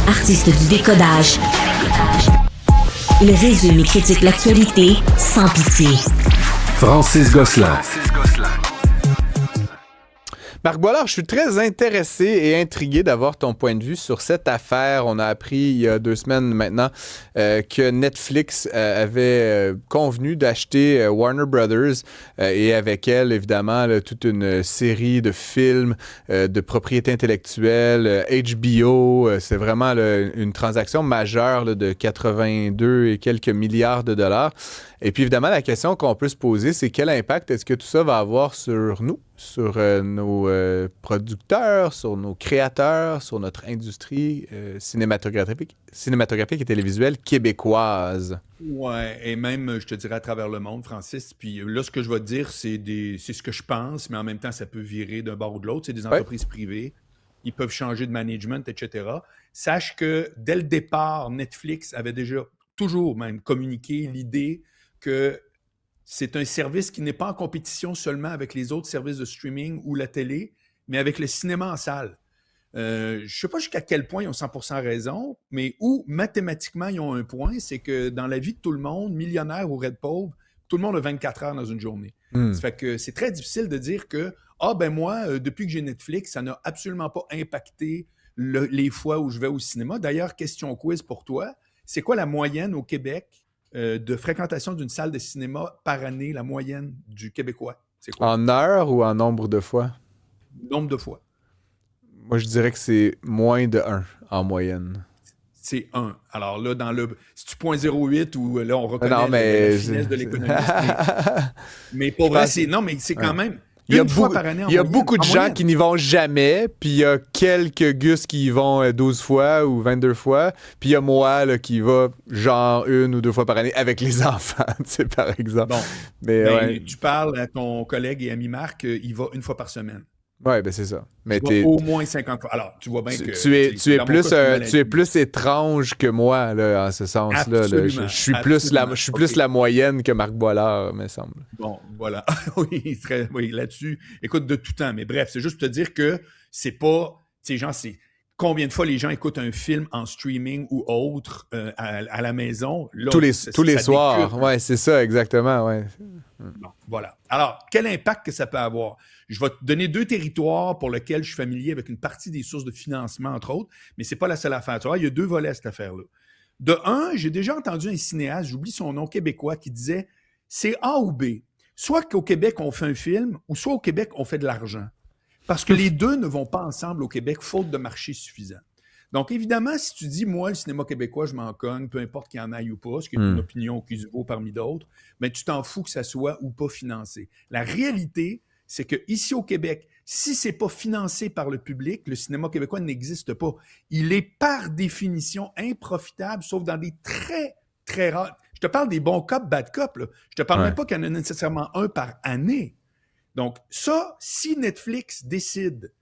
Artiste du décodage. Il résume et critique l'actualité sans pitié. Francis Gosselin. Marc Boilard, je suis très intéressé et intrigué d'avoir ton point de vue sur cette affaire. On a appris il y a 2 semaines maintenant que Netflix avait convenu d'acheter Warner Brothers et avec elle, évidemment, toute une série de films de propriété intellectuelle, HBO. C'est vraiment une transaction majeure de 82 et quelques milliards de dollars. Et puis, évidemment, la question qu'on peut se poser, c'est quel impact est-ce que tout ça va avoir sur nous, sur nos producteurs, sur nos créateurs, sur notre industrie cinématographique et télévisuelle québécoise? Ouais, et même, je te dirais, à travers le monde, Francis. Puis là, ce que je vais te dire, c'est ce que je pense, mais en même temps, ça peut virer d'un bord ou de l'autre. C'est des entreprises privées. Ils peuvent changer de management, etc. Sache que, dès le départ, Netflix avait déjà, toujours même, communiqué l'idée que c'est un service qui n'est pas en compétition seulement avec les autres services de streaming ou la télé, mais avec le cinéma en salle. Je ne sais pas jusqu'à quel point ils ont 100% raison, mais où mathématiquement ils ont un point, c'est que dans la vie de tout le monde, millionnaire ou red pauvre, tout le monde a 24 heures dans une journée. Ça fait que c'est très difficile de dire que moi, depuis que j'ai Netflix, ça n'a absolument pas impacté les fois où je vais au cinéma. D'ailleurs, question quiz pour toi, c'est quoi la moyenne au Québec de fréquentation d'une salle de cinéma par année, la moyenne du Québécois? C'est quoi? En heures ou en nombre de fois? Nombre de fois. Moi, je dirais que c'est moins de 1 en moyenne. C'est 1. Alors là, c'est-tu 0.08 ou là, on reconnaît la finesse de l'économiste? mais pour vrai, c'est quand même... Il y a beaucoup de gens qui n'y vont jamais, puis il y a quelques gus qui y vont 12 fois ou 22 fois, puis il y a moi là, qui va genre 1 ou 2 fois par année avec les enfants, par exemple. Bon, mais tu parles à ton collègue et ami Marc, il va 1 fois par semaine. Oui, ben c'est ça. Mais au moins 50 fois. Alors, tu vois bien que... Tu es plus étrange que moi, là, en ce sens-là. Là. Je suis plus la moyenne que Marc Boilard, me semble. Bon, voilà. oui, là-dessus. Écoute, de tout temps. Mais bref, c'est juste pour te dire que c'est pas... Tu sais, genre, c'est... Combien de fois les gens écoutent un film en streaming ou autre à la maison? Là, tous les soirs. Oui, c'est ça, exactement. Ouais. Bon, voilà. Alors, quel impact que ça peut avoir? Je vais te donner 2 territoires pour lesquels je suis familier avec une partie des sources de financement, entre autres, mais ce n'est pas la seule affaire. Tu vois, il y a 2 volets à cette affaire-là. De un, j'ai déjà entendu un cinéaste, j'oublie son nom, québécois, qui disait « c'est A ou B. Soit qu'au Québec, on fait un film, ou soit au Québec, on fait de l'argent. » Parce que les deux ne vont pas ensemble au Québec, faute de marché suffisant. Donc, évidemment, si tu dis, moi, le cinéma québécois, je m'en cogne, peu importe qu'il y en aille ou pas, ce qui est une opinion qui se vaut parmi d'autres, mais tu t'en fous que ça soit ou pas financé. La réalité, c'est qu'ici au Québec, si c'est pas financé par le public, le cinéma québécois n'existe pas. Il est par définition improfitable, sauf dans des très, très rares... Je te parle des bons cops, bad cops, là. Je te parle même pas qu'il y en a nécessairement un par année. Donc, ça, si Netflix décide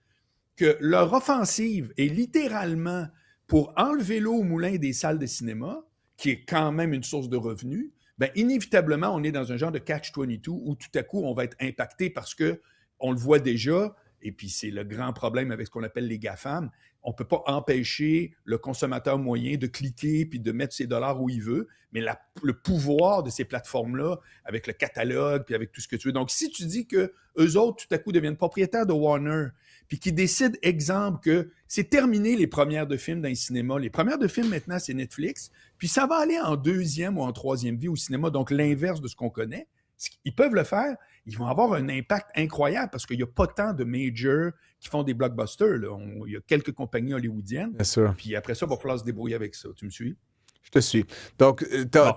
que leur offensive est littéralement pour enlever l'eau au moulin des salles de cinéma, qui est quand même une source de revenus, bien, inévitablement, on est dans un genre de catch-22 où tout à coup, on va être impacté parce qu'on le voit déjà, et puis c'est le grand problème avec ce qu'on appelle les GAFAM, on ne peut pas empêcher le consommateur moyen de cliquer puis de mettre ses dollars où il veut, mais le pouvoir de ces plateformes-là, avec le catalogue puis avec tout ce que tu veux. Donc, si tu dis qu'eux autres, tout à coup, deviennent propriétaires de Warner, puis qui décident, exemple, que c'est terminé les premières de films dans les cinémas. Les premières de films, maintenant, c'est Netflix, puis ça va aller en 2e ou en 3e vie au cinéma, donc l'inverse de ce qu'on connaît. Ils peuvent le faire, ils vont avoir un impact incroyable parce qu'il n'y a pas tant de majors qui font des blockbusters. Là. Il y a quelques compagnies hollywoodiennes. Bien sûr. Puis après ça, il va falloir se débrouiller avec ça. Tu me suis? Je te suis. Donc,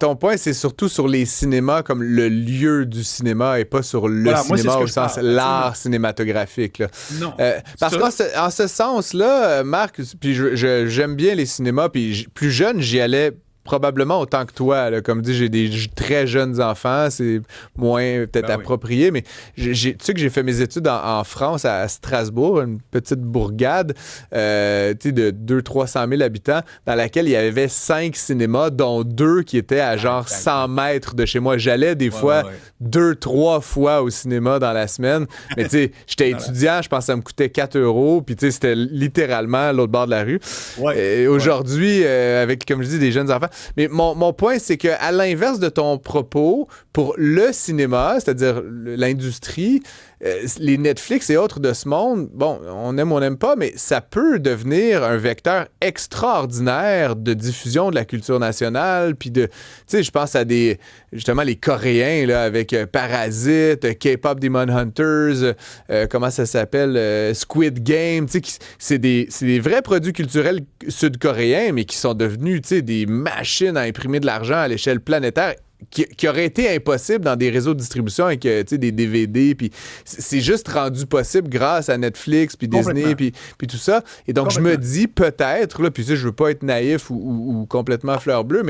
ton point, c'est surtout sur les cinémas comme le lieu du cinéma et pas sur le cinéma au sens l'art cinématographique. Là. Non. Parce qu'en ce sens-là, Marc, puis j'aime bien les cinémas, puis plus jeune, j'y allais probablement autant que toi. Là. Comme dit, j'ai des très jeunes enfants, c'est moins peut-être approprié, mais tu sais que j'ai fait mes études en France, à Strasbourg, une petite bourgade de 200-300 000 habitants, dans laquelle il y avait 5 cinémas, dont 2 qui étaient à genre 100 mètres de chez moi. J'allais des fois 2-3 fois au cinéma dans la semaine, mais tu sais, j'étais étudiant, je pense que ça me coûtait 4 €, puis tu sais, c'était littéralement à l'autre bord de la rue. Et aujourd'hui, avec, comme je dis, des jeunes enfants. Mais mon point, c'est qu'à l'inverse de ton propos, pour le cinéma, c'est-à-dire l'industrie, les Netflix et autres de ce monde, bon, on aime ou on n'aime pas, mais ça peut devenir un vecteur extraordinaire de diffusion de la culture nationale, puis de, tu sais, je pense à justement, les Coréens, là, avec Parasite, K-pop Demon Hunters, comment ça s'appelle, Squid Game, tu sais, c'est des vrais produits culturels sud-coréens, mais qui sont devenus, tu sais, des machines à imprimer de l'argent à l'échelle planétaire, qui aurait été impossible dans des réseaux de distribution avec des DVD, puis c'est juste rendu possible grâce à Netflix, puis Disney, puis tout ça. Et donc, je me dis peut-être, là, puis tu sais, je veux pas être naïf ou complètement fleur bleue,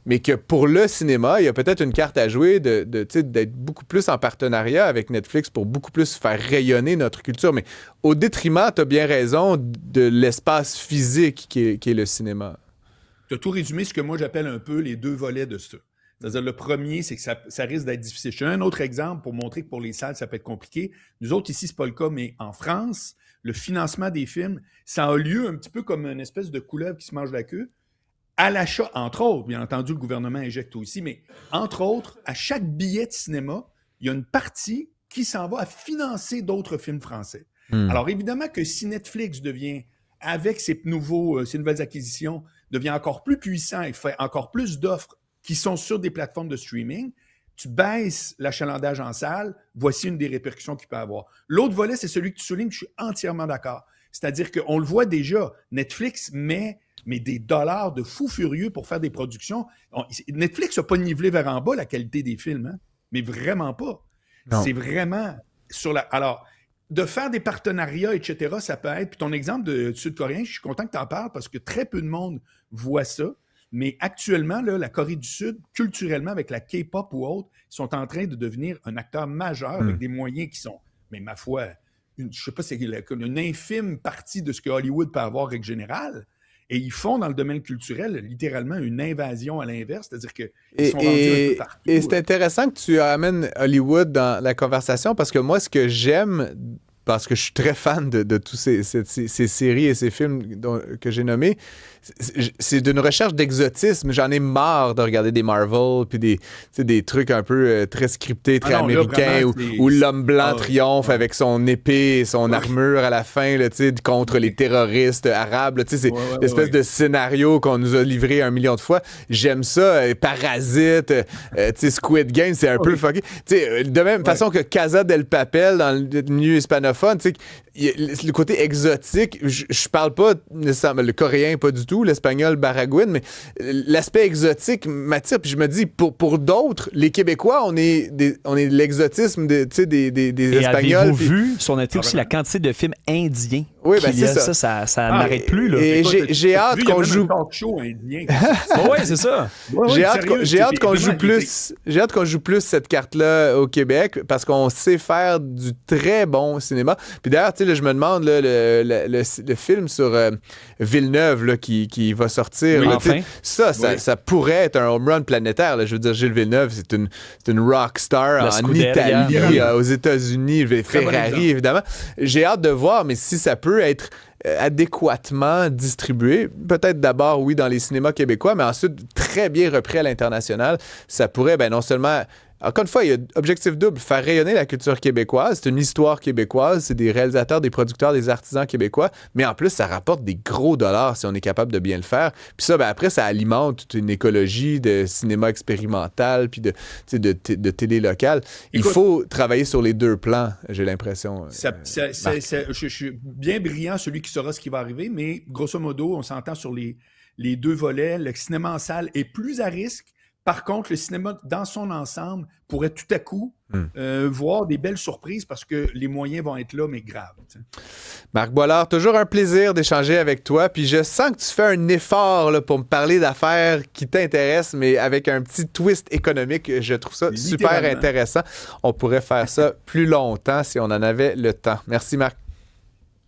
mais que pour le cinéma, il y a peut-être une carte à jouer d'être beaucoup plus en partenariat avec Netflix pour beaucoup plus faire rayonner notre culture. Mais au détriment, tu as bien raison, de l'espace physique qui est le cinéma. Tu as tout résumé, ce que moi j'appelle un peu les 2 volets de ça. C'est-à-dire, le premier, c'est que ça risque d'être difficile. Je te donne un autre exemple pour montrer que pour les salles, ça peut être compliqué. Nous autres, ici, c'est pas le cas, mais en France, le financement des films, ça a lieu un petit peu comme une espèce de couleuvre qui se mange la queue. À l'achat, entre autres, bien entendu, le gouvernement injecte aussi, mais entre autres, à chaque billet de cinéma, il y a une partie qui s'en va à financer d'autres films français. Alors, évidemment que si Netflix devient, avec ces nouvelles acquisitions, devient encore plus puissant et fait encore plus d'offres qui sont sur des plateformes de streaming, tu baisses l'achalandage en salle, voici une des répercussions qu'il peut avoir. L'autre volet, c'est celui que tu soulignes, je suis entièrement d'accord. C'est-à-dire qu'on le voit déjà, Netflix met des dollars de fous furieux pour faire des productions. Netflix n'a pas nivelé vers en bas la qualité des films, hein? Mais vraiment pas. Non. C'est vraiment sur la... Alors, de faire des partenariats, etc., ça peut être... Puis ton exemple de Sud-Coréen, je suis content que tu en parles parce que très peu de monde voit ça. Mais actuellement, là, la Corée du Sud, culturellement, avec la K-pop ou autre, sont en train de devenir un acteur majeur avec des moyens qui sont, mais ma foi, je ne sais pas, c'est une infime partie de ce que Hollywood peut avoir, règle générale. Et ils font, dans le domaine culturel, littéralement une invasion à l'inverse, c'est-à-dire qu'ils sont rendus un peu partout. Et c'est intéressant que tu amènes Hollywood dans la conversation, parce que moi, ce que j'aime, parce que je suis très fan de tous ces séries et ces films que j'ai nommés, c'est d'une recherche d'exotisme. J'en ai marre de regarder des Marvel puis des trucs un peu très scriptés, très américains, où l'homme blanc triomphe avec son épée et son armure à la fin là, contre les terroristes arabes. C'est l'espèce de scénario qu'on nous a livré 1 million de fois. J'aime ça. Parasite, Squid Game, c'est un peu fucké. De même façon que Casa del Papel dans le milieu hispanophone, le côté exotique, je parle pas nécessairement le coréen, pas du tout, l'espagnol baragouine, mais l'aspect exotique m'attire. Puis je me dis, pour d'autres, les Québécois, on est l'exotisme des Espagnols. Avez-vous vu sur Netflix aussi la quantité de films indiens? Oui, ben c'est ça n'arrête plus. Là. Et j'ai hâte qu'on joue. Oui, c'est ça. J'ai hâte qu'on joue plus. J'ai hâte qu'on joue plus cette carte-là au Québec parce qu'on sait faire du très bon cinéma. Puis d'ailleurs, tu sais, je me demande là, le film sur Villeneuve là, qui va sortir. Oui, là, enfin. Ça pourrait être un home run planétaire. Là. Je veux dire, Gilles Villeneuve, c'est une rock star en Italie, aux États-Unis, Ferrari, évidemment. J'ai hâte de voir, mais si ça peut être adéquatement distribué, peut-être d'abord, oui, dans les cinémas québécois, mais ensuite très bien repris à l'international, ça pourrait non seulement... Encore une fois, il y a objectif double, faire rayonner la culture québécoise. C'est une histoire québécoise, c'est des réalisateurs, des producteurs, des artisans québécois, mais en plus, ça rapporte des gros dollars si on est capable de bien le faire. Puis ça, après, ça alimente toute une écologie de cinéma expérimental puis de télé locale. Il faut travailler sur les 2 plans, j'ai l'impression. Je suis bien brillant, celui qui saura ce qui va arriver, mais grosso modo, on s'entend sur les 2 volets. Le cinéma en salle est plus à risque Par contre, le cinéma, dans son ensemble, pourrait tout à coup voir des belles surprises parce que les moyens vont être là, mais graves. T'sais. Marc Boilard, toujours un plaisir d'échanger avec toi. Puis je sens que tu fais un effort là, pour me parler d'affaires qui t'intéressent, mais avec un petit twist économique. Je trouve ça super intéressant. On pourrait faire ça plus longtemps si on en avait le temps. Merci, Marc.